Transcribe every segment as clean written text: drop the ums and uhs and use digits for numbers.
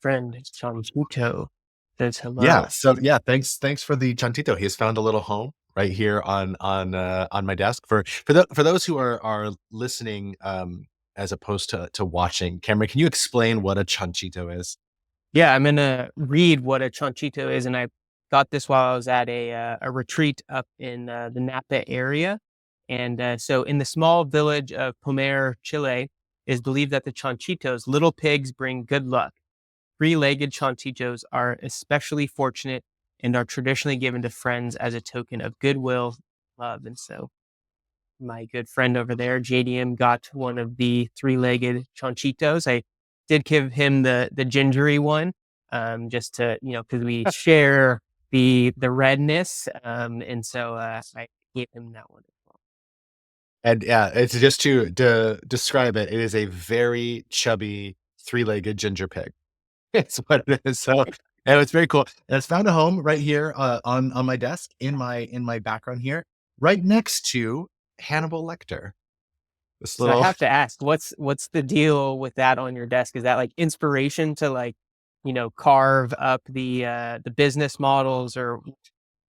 friend Chanchito says Yeah. hello. Thanks for the Chanchito. He has found a little home right here on my desk. For those who are listening, as opposed to watching, Cameron, can you explain what a Chanchito is? Yeah, I'm gonna read what a Chanchito is, and I got this while I was at a retreat up in the Napa area. And so, in the small village of Pomer, Chile, it is believed that the Chanchitos, little pigs, bring good luck. Three-legged Chanchitos are especially fortunate and are traditionally given to friends as a token of goodwill, love, and so my good friend over there, JDM, got one of the three-legged Chanchitos. I did give him the gingery one, just to because we share the redness, and so I gave him that one as well. And yeah, it's just to describe it. It is a very chubby three-legged ginger pig. It's what it is. So, and it's very cool. And it's found a home right here on my desk in my background here, right next to Hannibal Lecter. This So I little have to ask, what's the deal with that on your desk? Is that like inspiration to carve up the business models, or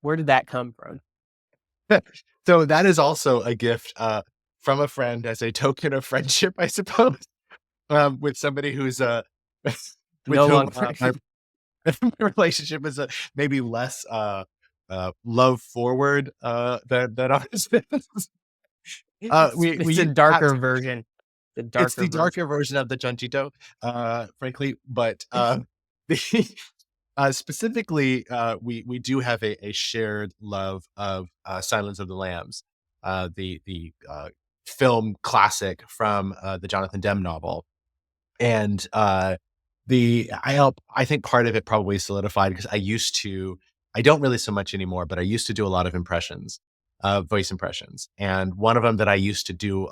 where did that come from? so that is also a gift from a friend as a token of friendship, I suppose. With somebody who's with No whom longer. my relationship is maybe less love forward than ours is. We It's a used to have darker version. The it's darker the version. darker version of the Chanchito, frankly, but the specifically, we do have a shared love of Silence of the Lambs, the film classic from the Jonathan Demme novel. And I think part of it probably solidified because I don't really so much anymore, but I used to do a lot of impressions, voice impressions. And one of them that I used to do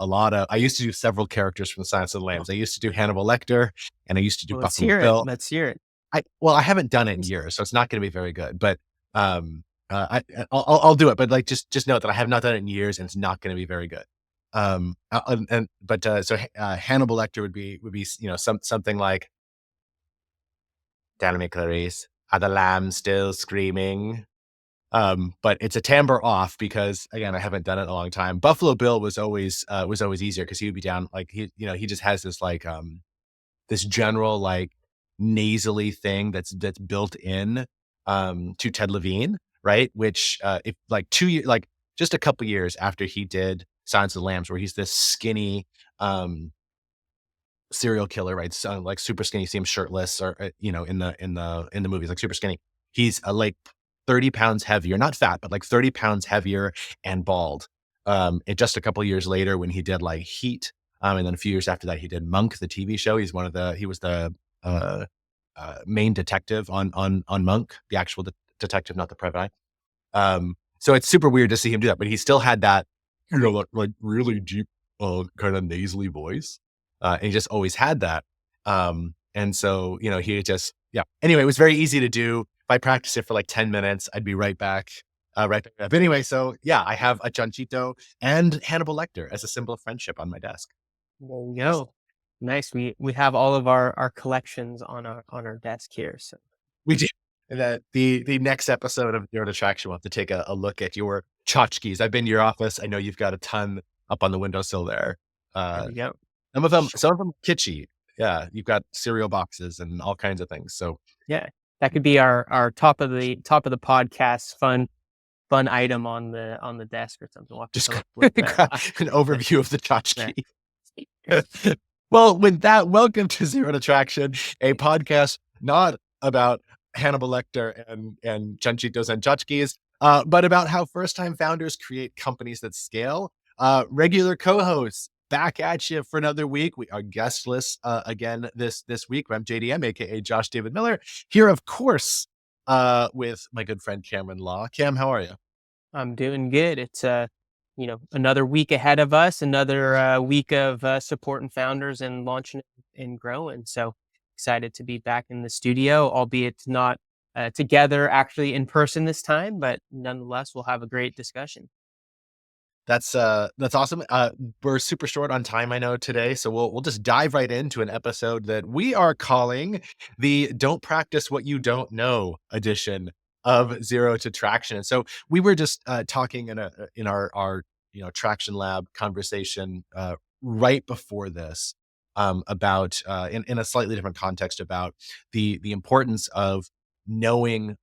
several characters from the Silence of the Lambs. I used to do Hannibal Lecter, and I used to do Well, let's Buffalo hear it. Bill. Let's hear it. I haven't done it in years, so it's not going to be very good. But I'll do it. But like, just note that I have not done it in years, and it's not going to be very good. And but so Hannibal Lecter would be something like, "Tell me, Clarice, are the lambs still screaming?" But it's a timbre off because again, I haven't done it in a long time. Buffalo Bill was always easier because he would be down like he just has this like this general like nasally thing that's built in to Ted Levine, right? Which if like 2 years like just a couple years after he did Silence of the Lambs, where he's this skinny um serial killer, right? So like super skinny, you see him shirtless or in the movies, like super skinny. He's like 30 pounds heavier, not fat, but like 30 pounds heavier and bald. And just a couple years later when he did like Heat, and then a few years after that he did Monk, the TV show. He was the uh main detective on Monk, the actual detective, not the private eye. So it's super weird to see him do that, but he still had that, like really deep, kind of nasally voice. And he just always had that. And so, he just, yeah. Anyway, it was very easy to do. If I practiced it for like 10 minutes, I'd be right back up. Anyway, so yeah, I have a Chanchito and Hannibal Lecter as a symbol of friendship on my desk. There you go. Nice. We have all of our collections on our desk here. So We do. And that the next episode of Zero Attraction, we'll have to take a look at your tchotchkes. I've been to your office. I know you've got a ton up on the windowsill there. there Uh, we go. some of them kitschy. Yeah, you've got cereal boxes and all kinds of things. So Yeah, that could be our top of the podcast fun item on the desk or something. We'll have to just come up with grab an that. overview of the That. tchotchke. Well, with that, welcome to Zero Attraction, a podcast not about Hannibal Lecter and Chanchitos and tchotchkes, but about how first-time founders create companies that scale. Regular co-hosts back at you for another week. We are guestless again this week. I'm JDM, aka Josh David Miller, here, of course, with my good friend Cameron Law. Cam, how are you? I'm doing good. It's another week ahead of us, another week of supporting founders and launching and growing. So excited to be back in the studio, albeit not together actually in person this time, but nonetheless, we'll have a great discussion. That's awesome. We're super short on time, I know today, so we'll just dive right into an episode that we are calling the "Don't Practice What You Don't Know" edition of Zero to Traction. And so we were just talking in our traction lab conversation right before this about in a slightly different context about the importance of knowing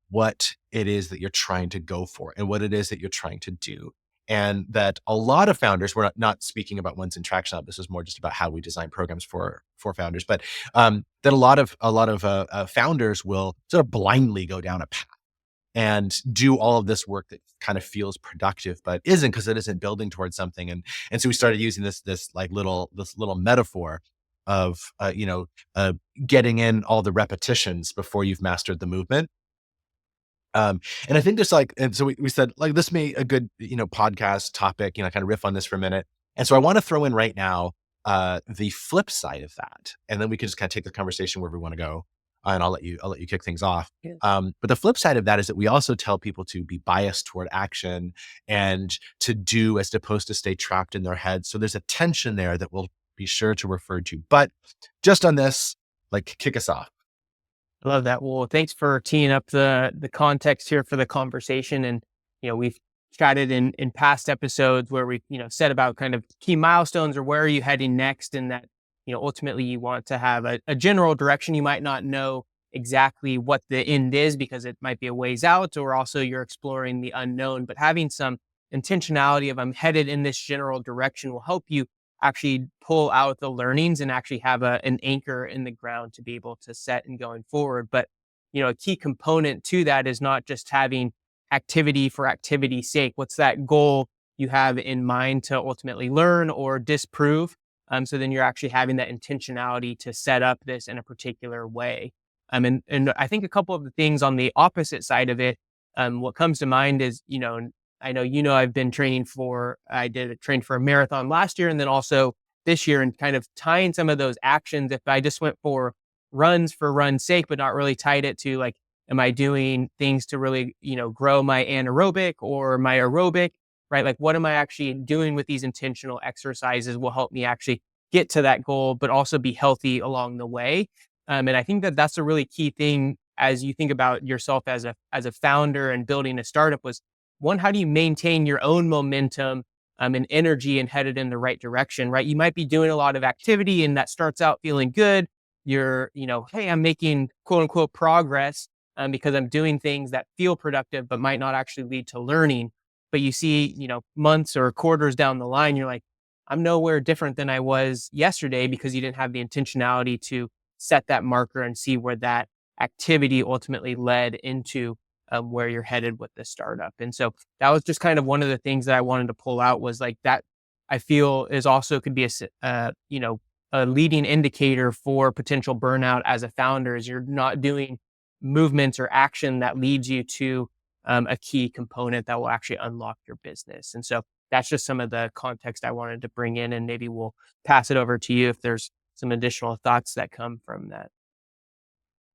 what it is that you're trying to go for and what it is that you're trying to do. And that a lot of founders, we're not speaking about ones in Traction Lab. This is more just about how we design programs for founders. But that a lot of founders will sort of blindly go down a path and do all of this work that kind of feels productive, but isn't, because it isn't building towards something. And so we started using this little metaphor of getting in all the repetitions before you've mastered the movement. And I think there's and so we said, like, this may a good, podcast topic, kind of riff on this for a minute. And so I want to throw in right now, the flip side of that. And then we can just kind of take the conversation wherever we want to go. And I'll let you kick things off. Yeah. But the flip side of that is that we also tell people to be biased toward action and to do as opposed to stay trapped in their head. So there's a tension there that we'll be sure to refer to. But just on this, like, kick us off. I love that. Well, thanks for teeing up the context here for the conversation. And we've chatted in past episodes where we said about kind of key milestones or where are you heading next, and that ultimately you want to have a general direction. You might not know exactly what the end is because it might be a ways out, or also you're exploring the unknown. But having some intentionality of I'm headed in this general direction will help you actually pull out the learnings and actually have an anchor in the ground to be able to set and going forward. But, a key component to that is not just having activity for activity's sake. What's that goal you have in mind to ultimately learn or disprove? So then you're actually having that intentionality to set up this in a particular way. And I think a couple of the things on the opposite side of it, what comes to mind is, I know I've been I did a train for a marathon last year and then also this year, and kind of tying some of those actions. If I just went for run's sake, but not really tied it to, like, am I doing things to really, grow my anaerobic or my aerobic, right? Like, what am I actually doing with these intentional exercises will help me actually get to that goal, but also be healthy along the way. And I think that that's a really key thing as you think about yourself as a founder and building a startup was, one, how do you maintain your own momentum and energy and headed in the right direction, right? You might be doing a lot of activity and that starts out feeling good. You're, hey, I'm making quote unquote progress because I'm doing things that feel productive, but might not actually lead to learning. But you see, months or quarters down the line, you're like, I'm nowhere different than I was yesterday because you didn't have the intentionality to set that marker and see where that activity ultimately led into where you're headed with the startup. And so that was just kind of one of the things that I wanted to pull out was like that I feel is also could be a leading indicator for potential burnout as a founder is you're not doing movements or action that leads you to a key component that will actually unlock your business. And so that's just some of the context I wanted to bring in, and maybe we'll pass it over to you if there's some additional thoughts that come from that.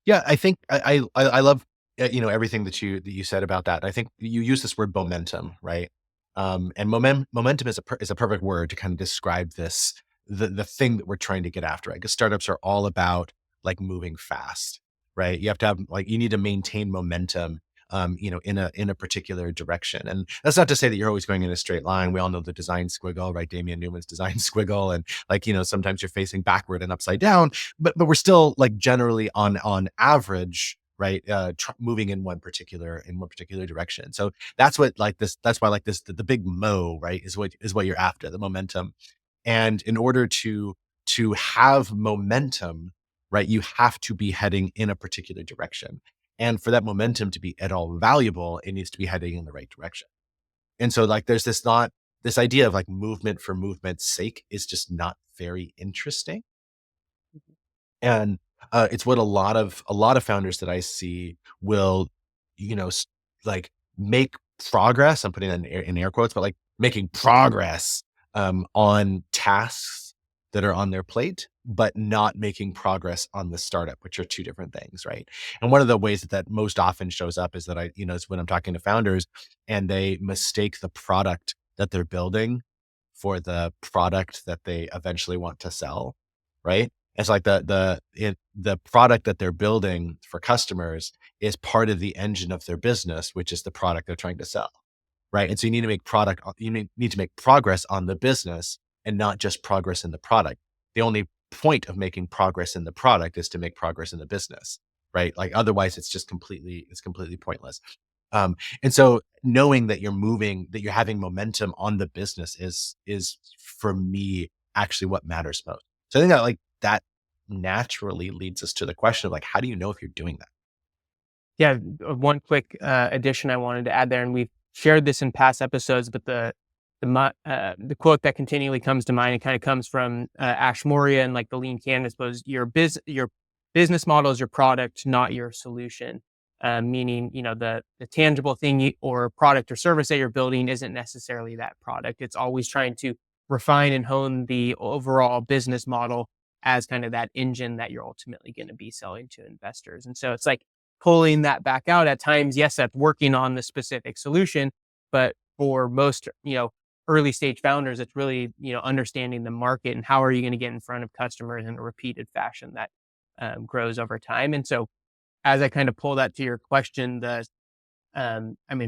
Yeah, I think I love, everything that you said about that. I think you use this word momentum, right? And momentum is a perfect word to kind of describe the thing that we're trying to get after, right? Because startups are all about, like, moving fast, right? You have to have, like, you need to maintain momentum, in a particular direction. And that's not to say that you're always going in a straight line. We all know the design squiggle, right? Damian Newman's design squiggle, and, like, sometimes you're facing backward and upside down, but we're still, like, generally on average, right, moving in one particular direction. So that's what, like, that's why, like, the big mo, right, is what you're after, the momentum. And in order to have momentum, right, you have to be heading in a particular direction. And for that momentum to be at all valuable, it needs to be heading in the right direction. And so, like, there's this idea of, like, movement for movement's sake is just not very interesting. And it's what a lot of founders that I see will, like, make progress. I'm putting that in air quotes, but, like, making progress on tasks that are on their plate, but not making progress on the startup, which are two different things, right? And one of the ways that most often shows up is that is when I'm talking to founders and they mistake the product that they're building for the product that they eventually want to sell, right? It's like the product that they're building for customers is part of the engine of their business, which is the product they're trying to sell, right? And so you need to make need to make progress on the business and not just progress in the product. The only point of making progress in the product is to make progress in the business, right? Like otherwise it's completely pointless. And so knowing that that you're having momentum on the business is for me actually what matters most. So I think that like that naturally leads us to the question of like, how do you know if you're doing that? Yeah, one quick addition I wanted to add there, and we've shared this in past episodes, but the quote that continually comes to mind, it kind of comes from Ash Moria and like the Lean Canvas was your business model is your product, not your solution. Meaning, the tangible thing or product or service that you're building isn't necessarily that product. It's always trying to refine and hone the overall business model as kind of that engine that you're ultimately going to be selling to investors. And so it's like pulling that back out at times. Yes, that's working on the specific solution, but for most, early stage founders, it's really, understanding the market and how are you going to get in front of customers in a repeated fashion that grows over time. And so as I kind of pull that to your question,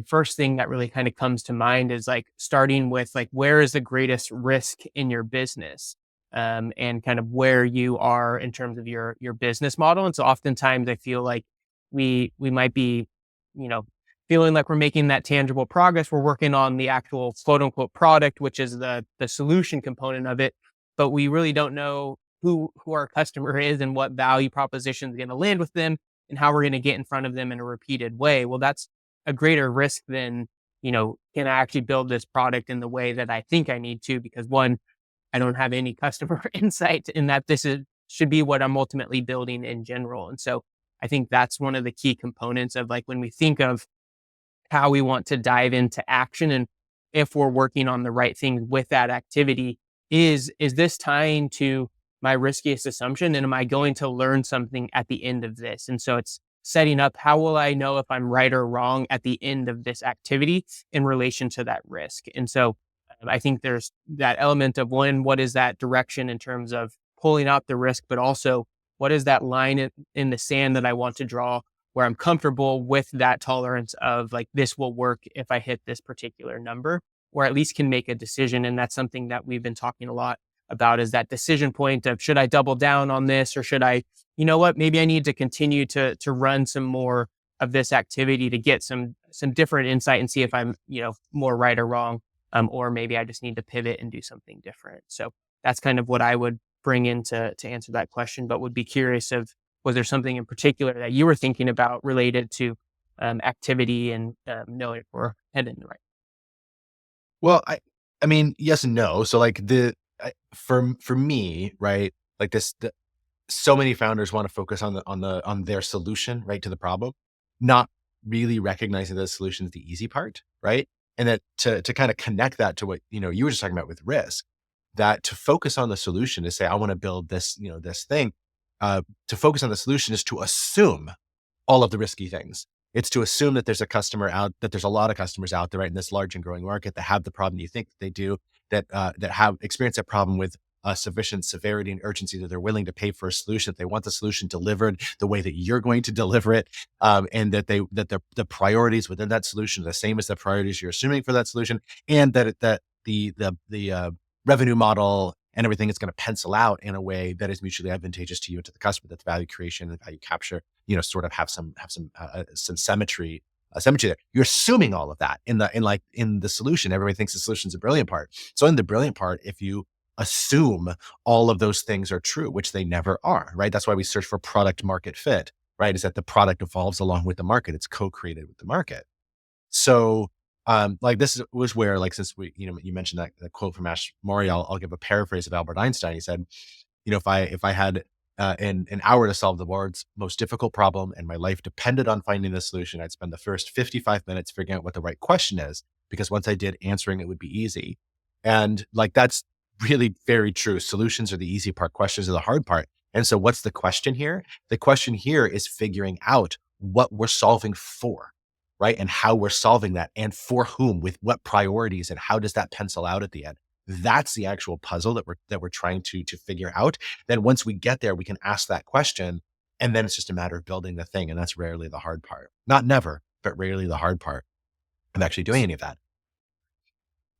first thing that really kind of comes to mind is like starting with like, where is the greatest risk in your business? And kind of where you are in terms of your business model. And so oftentimes I feel like we might be, you know, feeling like we're making that tangible progress. We're working on the actual quote unquote product, which is the solution component of it, but we really don't know who our customer is and what value proposition is going to land with them and how we're going to get in front of them in a repeated way. Well, that's a greater risk than, can I actually build this product in the way that I think I need to? Because one, I don't have any customer insight in that should be what I'm ultimately building in general. And so I think that's one of the key components of like when we think of how we want to dive into action and if we're working on the right things with that activity, is this tying to my riskiest assumption? And am I going to learn something at the end of this? And so it's setting up how will I know if I'm right or wrong at the end of this activity in relation to that risk? And so I think there's that element of what is that direction in terms of pulling out the risk, but also what is that line in the sand that I want to draw where I'm comfortable with that tolerance of like, this will work if I hit this particular number, or at least can make a decision. And that's something that we've been talking a lot about is that decision point of should I double down on this or should I, maybe I need to continue to run some more of this activity to get some different insight and see if I'm, more right or wrong. Or maybe I just need to pivot and do something different. So that's kind of what I would bring in to answer that question, but would be curious of, was there something in particular that you were thinking about related to activity and knowing if we're heading the right? Well, I mean, yes and no. So like for me, right? Like so many founders want to focus on their solution, right, to the problem, not really recognizing that the solution is the easy part, right? And that to kind of connect that to what, you were just talking about with risk, that to focus on the solution to say, I want to build this, this thing, to focus on the solution is to assume all of the risky things. It's to assume that that there's a lot of customers out there, right, in this large and growing market that have the problem you think they do, that have experienced that problem with sufficient severity and urgency that they're willing to pay for a solution, that they want the solution delivered the way that you're going to deliver it, and that the priorities within that solution are the same as the priorities you're assuming for that solution, and that the revenue model and everything is going to pencil out in a way that is mutually advantageous to you and to the customer. That's value creation and value capture. Sort of have some symmetry there. You're assuming all of that in the solution. Everybody thinks the solution is a brilliant part. So in the brilliant part, if you assume all of those things are true, which they never are, right? That's why we search for product market fit, right? Is that the product evolves along with the market. It's co-created with the market. So, like this was where, like, since you mentioned that quote from Ash Mori, I'll give a paraphrase of Albert Einstein. He said, if I had an hour to solve the world's most difficult problem and my life depended on finding the solution, I'd spend the first 55 minutes figuring out what the right question is, because once I did, answering it would be easy. And like, that's really very true. Solutions are the easy part. Questions are the hard part. And so what's the question here? The question here is figuring out what we're solving for. right? And how we're solving that and for whom, with what priorities, and how does that pencil out at the end? That's the actual puzzle that we're trying to figure out. Then once we get there, we can ask that question, and then it's just a matter of building the thing. And that's rarely the hard part. Not never, but rarely the hard part of actually doing any of that.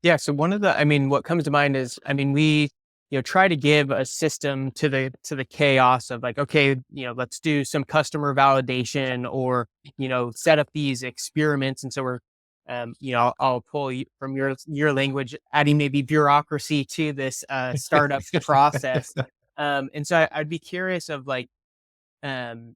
Yeah. So one of the, I mean, what comes to mind is, I mean, we, try to give a system to the chaos of like, okay, let's do some customer validation or, set up these experiments. And so we're, I'll pull from your language, adding maybe bureaucracy to this startup process. And so I'd be curious of um,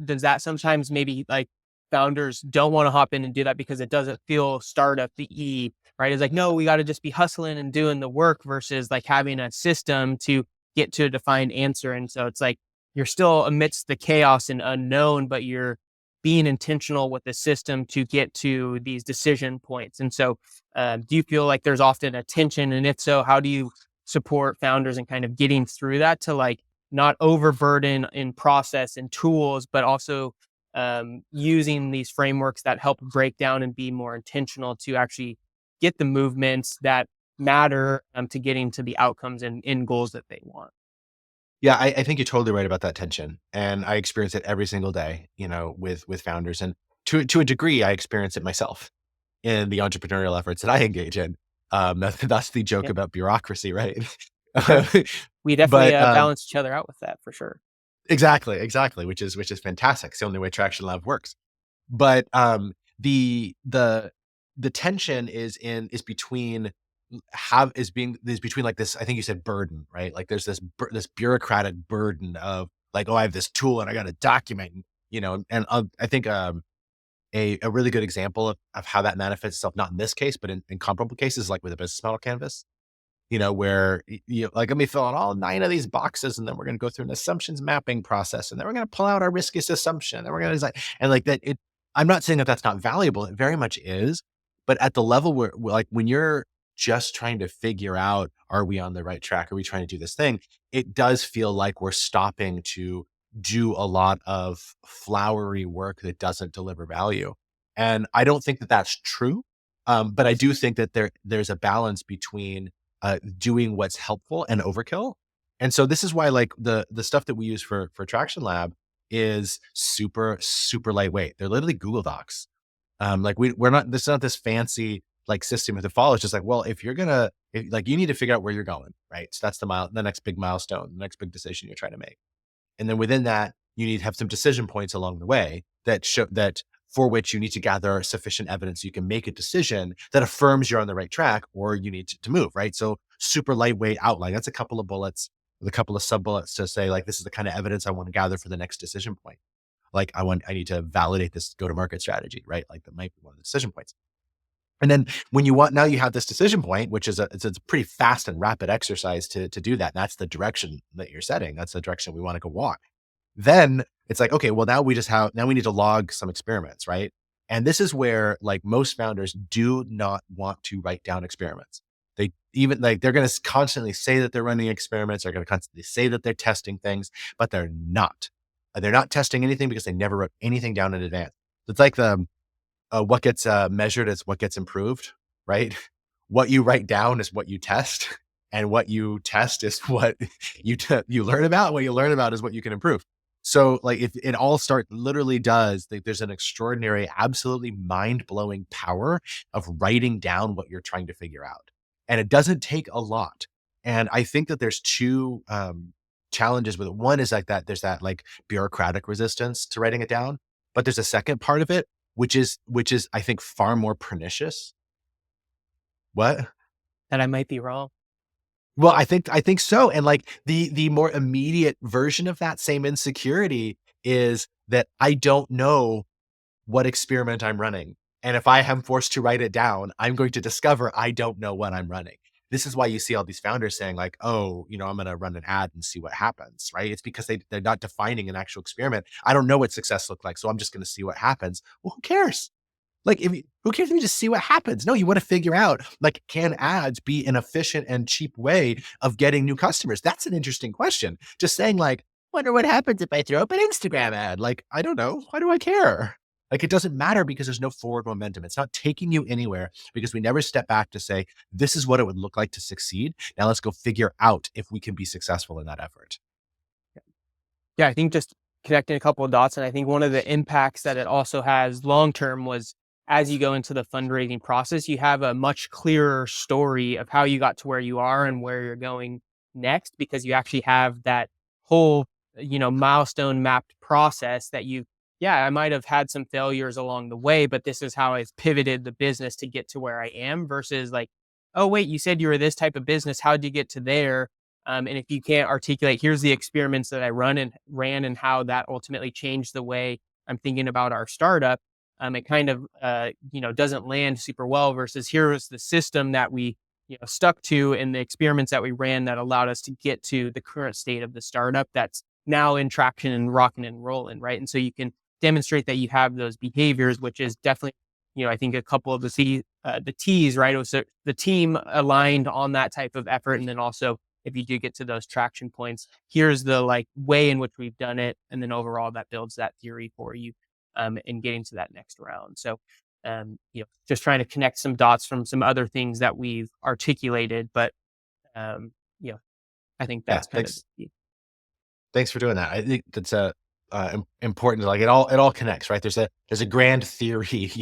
does that sometimes maybe like founders don't want to hop in and do that because it doesn't feel startup y, right? It's like, no, we got to just be hustling and doing the work versus like having a system to get to a defined answer. And so it's like you're still amidst the chaos and unknown, but you're being intentional with the system to get to these decision points. And so, do you feel like there's often a tension? And if so, how do you support founders in kind of getting through that to like not overburden in process and tools, but also using these frameworks that help break down and be more intentional to actually get the movements that matter to getting to the outcomes and end goals that they want. Yeah, I think you're totally right about that tension, and I experience it every single day, with founders, and to a degree, I experience it myself in the entrepreneurial efforts that I engage in. That's the joke Yep, about bureaucracy, right? for sure. We definitely But, balance each other out with that for sure. exactly, which is fantastic. It's the only way Traction Lab works. But, the the the tension is between is between, like, this, I think you said burden, right? Like, there's this bureaucratic burden of, like, "Oh, I have this tool and I gotta document," I think, a really good example of how that manifests itself, not in this case, but in comparable cases, like with a business model canvas, where like, let me fill out all 9 of these boxes, and then we're going to go through an assumptions mapping process, and then we're going to pull out our riskiest assumption, and we're going to design, and like that. I'm not saying that that's not valuable. It very much is, but at the level where like when you're just trying to figure out, are we on the right track? Are we trying to do this thing? It does feel like we're stopping to do a lot of flowery work that doesn't deliver value. And I don't think that that's true. But I do think that there's a balance between doing what's helpful and overkill. And so this is why, like, the stuff that we use for Traction Lab is super, super lightweight. They're literally Google Docs. Like, we're not, this is not this fancy like system to follow. It's just like, well, like, you need to figure out where you're going, right? So that's the next big milestone, the next big decision you're trying to make. And then within that, you need to have some decision points along the way that show that, for which you need to gather sufficient evidence so you can make a decision that affirms you're on the right track, or you need to move, right? So super lightweight outline. That's a couple of bullets with a couple of sub bullets to say, like, this is the kind of evidence I want to gather for the next decision point. Like, I need to validate this go to market strategy, right? Like, that might be one of the decision points. And then now you have this decision point, which is it's a pretty fast and rapid exercise to do that. And that's the direction that you're setting. That's the direction we want to go walk. Then it's like, okay, well, now we need to log some experiments, right? And this is where, like, most founders do not want to write down experiments. They even, like, they're going to constantly say that they're running experiments. They're going to constantly say that they're testing things, but they're not. They're not testing anything because they never wrote anything down in advance. It's like what gets measured is what gets improved, right? What you write down is what you test, and what you test is what you learn about. What you learn about is what you can improve. So, like, if it all literally does, like, there's an extraordinary, absolutely mind blowing power of writing down what you're trying to figure out, and it doesn't take a lot. And I think that there's two challenges with it. One is like that there's that, like, bureaucratic resistance to writing it down, but there's a second part of it, which is I think far more pernicious. What? That I might be wrong. Well, I think so, and, like, the more immediate version of that same insecurity is that I don't know what experiment I'm running, and if I am forced to write it down, I'm going to discover I don't know what I'm running. This is why you see all these founders saying, like, "Oh, I'm gonna run an ad and see what happens," right? It's because they're not defining an actual experiment. I don't know what success looked like, so I'm just gonna see what happens. Well, who cares? Like, who cares if you just see what happens? No, you want to figure out, like, can ads be an efficient and cheap way of getting new customers? That's an interesting question. Just saying, like, wonder what happens if I throw up an Instagram ad. Like, I don't know. Why do I care? Like, it doesn't matter because there's no forward momentum. It's not taking you anywhere because we never step back to say, this is what it would look like to succeed. Now let's go figure out if we can be successful in that effort. Yeah, I think just connecting a couple of dots, and I think one of the impacts that it also has long term was as you go into the fundraising process, you have a much clearer story of how you got to where you are and where you're going next, because you actually have that whole, milestone mapped process that yeah, I might have had some failures along the way, but this is how I've pivoted the business to get to where I am versus like, oh, wait, you said you were this type of business. How'd you get to there? And if you can't articulate, here's the experiments that I ran and how that ultimately changed the way I'm thinking about our startup. It kind of, doesn't land super well versus here's the system that we, stuck to and the experiments that we ran that allowed us to get to the current state of the startup that's now in traction and rocking and rolling. Right. And so you can demonstrate that you have those behaviors, which is definitely, I think a couple of the T's, right? It was the team aligned on that type of effort. And then also, if you do get to those traction points, here's the like way in which we've done it. And then overall that builds that theory for you in getting to that next round. So, just trying to connect some dots from some other things that we've articulated, but, um, you know, I think Yeah, that's kind of the key. thanks for doing that. I think that's important. Like, it all connects, right? There's a grand theory,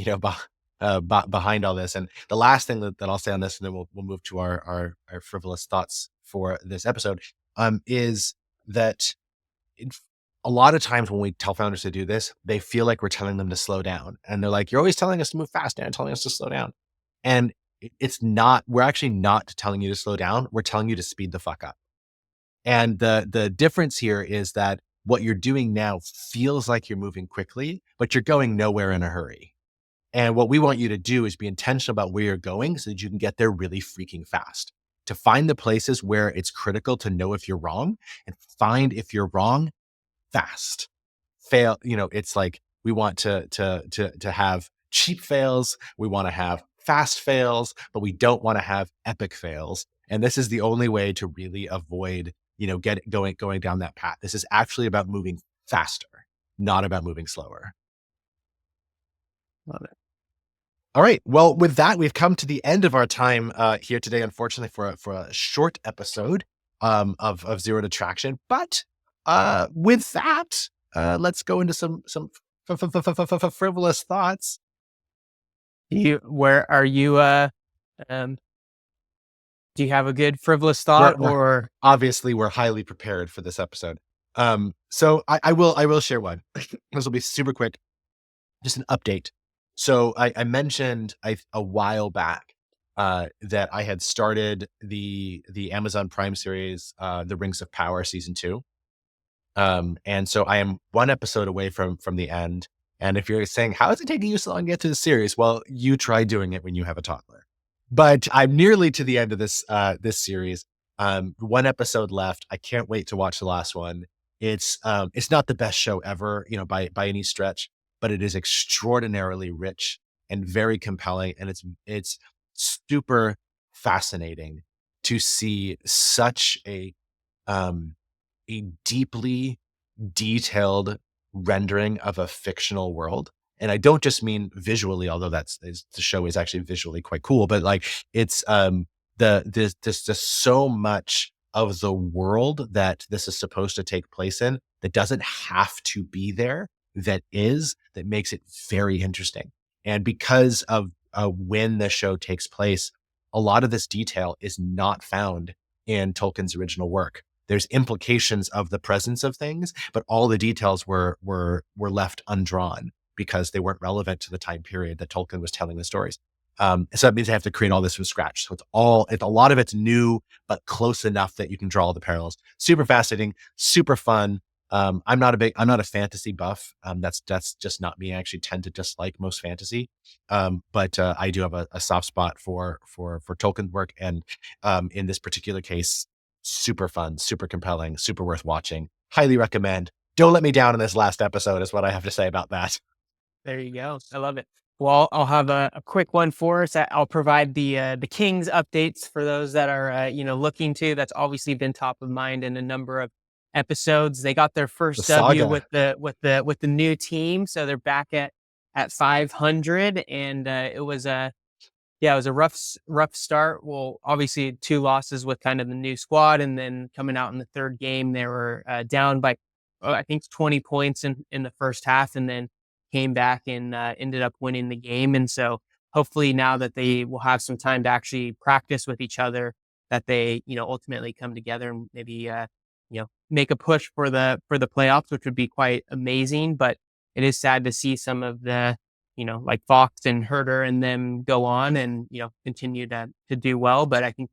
behind all this. And the last thing that I'll say on this, and then we'll move to our frivolous thoughts for this episode, is that it, a lot of times when we tell founders to do this, they feel like we're telling them to slow down, and they're like, "You're always telling us to move fast and telling us to slow down." And it's not. We're actually not telling you to slow down. We're telling you to speed the fuck up. And the difference here is that what you're doing now feels like you're moving quickly, but you're going nowhere in a hurry. And what we want you to do is be intentional about where you're going so that you can get there really freaking fast. To find the places where it's critical to know if you're wrong and find if you're wrong fast. Fail, it's like we want to have cheap fails, we want to have fast fails, but we don't want to have epic fails. And this is the only way to really avoid, going down that path. This is actually about moving faster, not about moving slower. Love it. All right. Well, with that, we've come to the end of our time here today, unfortunately, for a short episode of Zero to Traction. But with that, let's go into some frivolous thoughts. Where are you? Um, do you have a good frivolous thought We're or? obviously we're highly prepared for this episode. So I will share one. This will be super quick. Just an update. So I mentioned a while back that I had started the Amazon Prime series, The Rings of Power season 2. And so I am one episode away from the end. And if you're saying, how is it taking you so long to get to the series? Well, you try doing it when you have a toddler. But I'm nearly to the end of this series. One episode left. I can't wait to watch the last one. It's not the best show ever, by any stretch, but it is extraordinarily rich and very compelling. And it's super fascinating to see such um, a deeply detailed rendering of a fictional world. And I don't just mean visually, although the show is actually visually quite cool, but like it's there's just so much of the world that this is supposed to take place in that doesn't have to be there, that makes it very interesting. And because of when the show takes place, a lot of this detail is not found in Tolkien's original work. There's implications of the presence of things, but all the details were left undrawn because they weren't relevant to the time period that Tolkien was telling the stories. So that means they have to create all this from scratch. So a lot of it's new, but close enough that you can draw all the parallels. Super fascinating, super fun. I'm not a fantasy buff. That's just not me. I actually tend to dislike most fantasy. But I do have a soft spot for Tolkien's work. And in this particular case, super fun, super compelling, super worth watching. Highly recommend. Don't let me down in this last episode is what I have to say about that. There you go. I love it. Well, I'll have a quick one for us. I'll provide the Kings updates for those that are looking to. That's obviously been top of mind in a number of episodes. They got their The first W saga. with the new team, so they're back at at 500, and it was a yeah, it was a rough start. Well, obviously 2 losses with kind of the new squad, and then coming out in the third game, they were down by I think 20 points in the first half, and then came back and ended up winning the game. And so hopefully now that they will have some time to actually practice with each other, that they ultimately come together and maybe make a push for the playoffs, which would be quite amazing. But it is sad to see some of the like Fox and Herder and them go on and, continue to do well. But I think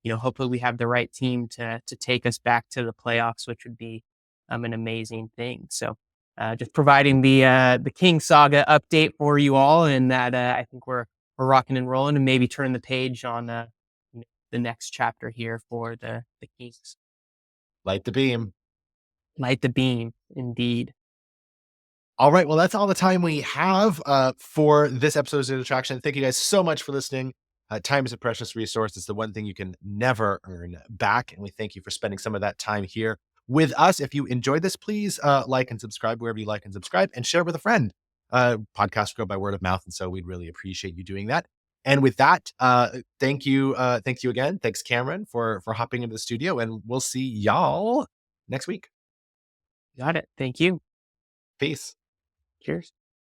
hopefully we have the right team to take us back to the playoffs, which would be an amazing thing. So just providing the King Saga update for you all, and that I think we're rocking and rolling, and maybe turn the page on the next chapter here for the Kings. Light the beam. Light the beam, indeed. All right. Well, that's all the time we have for this episode's Attraction. Thank you guys so much for listening. Time is a precious resource. It's the one thing you can never earn back. And we thank you for spending some of that time here with us. If you enjoyed this, please like and subscribe wherever you like and subscribe, and share with a friend. Podcasts grow by word of mouth. And so we'd really appreciate you doing that. And with that, thank you. Thank you again. Thanks, Cameron, for hopping into the studio. And we'll see y'all next week. Got it. Thank you. Peace. Cheers.